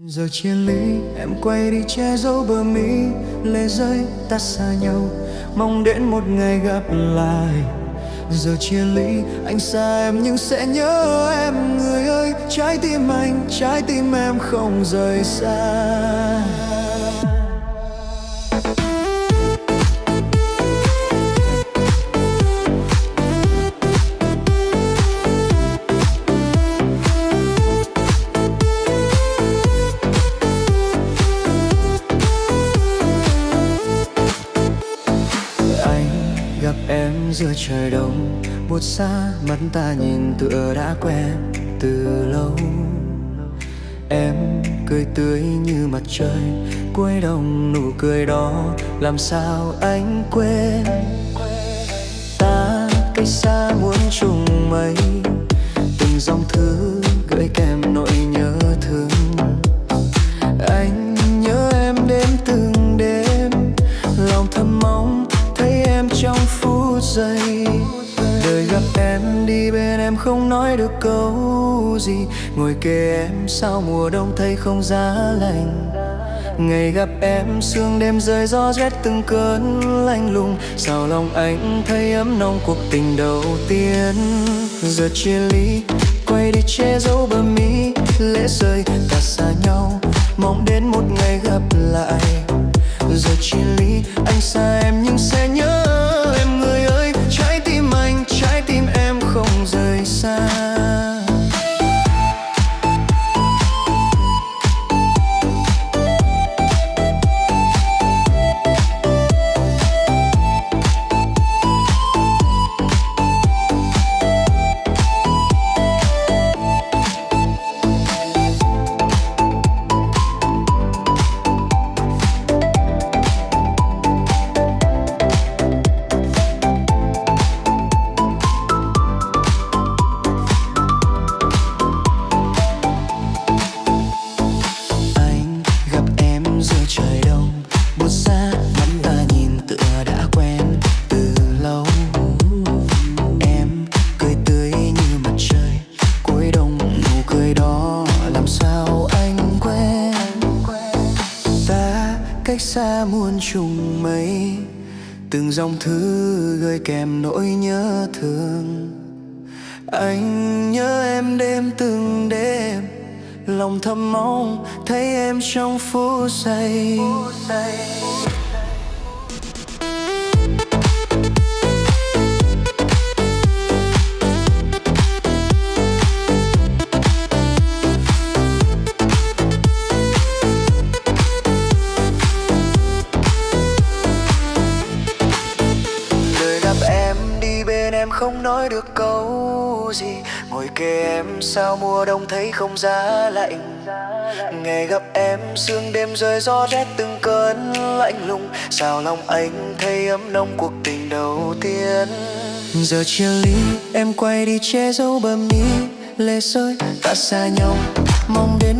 Giờ chia ly em quay đi che giấu bờ mi, lệ rơi ta xa nhau, mong đến một ngày gặp lại. Giờ chia ly anh xa em nhưng sẽ nhớ em, người ơi. Trái tim anh, trái tim em không rời xa. Gặp em giữa trời đông buốt xa, mắt ta nhìn tựa đã quen từ lâu. Em cười tươi như mặt trời cuối đông, nụ cười đó làm sao anh quên. Ta cách xa muốn trùng mây, từng dòng thư gửi kèm nỗi nhớ thương. Anh nhớ em đêm từng đêm, lòng thầm mong thấy em trong phút giây. Đời gặp em đi bên em không nói được câu gì, ngồi kề em sao mùa đông thấy không giá lạnh. Ngày gặp em sương đêm rơi gió rét từng cơn lạnh lùng, sao lòng anh thấy ấm nồng cuộc tình đầu tiên. Giờ chia ly quay đi che giấu bờ mi, lệ rơi ta xa nhau, mong đến một ngày gặp lại. Giờ chia ly anh xa em nhưng sẽ nhớ em, người ơi. Trái tim anh, trái tim em không rời xa. Cách xa muôn trùng mây, từng dòng thư gửi kèm nỗi nhớ thương. Anh nhớ em đêm từng đêm, lòng thầm mong thấy em trong phút giây. Em không nói được câu gì, ngồi kề em sao mùa đông thấy không giá lạnh. Ngày gặp em sương đêm rơi gió rét từng cơn lạnh lùng, sao lòng anh thấy ấm nồng cuộc tình đầu tiên. Giờ chia ly em quay đi che giấu bờ mi, lệ rơi ta xa nhau, mong đến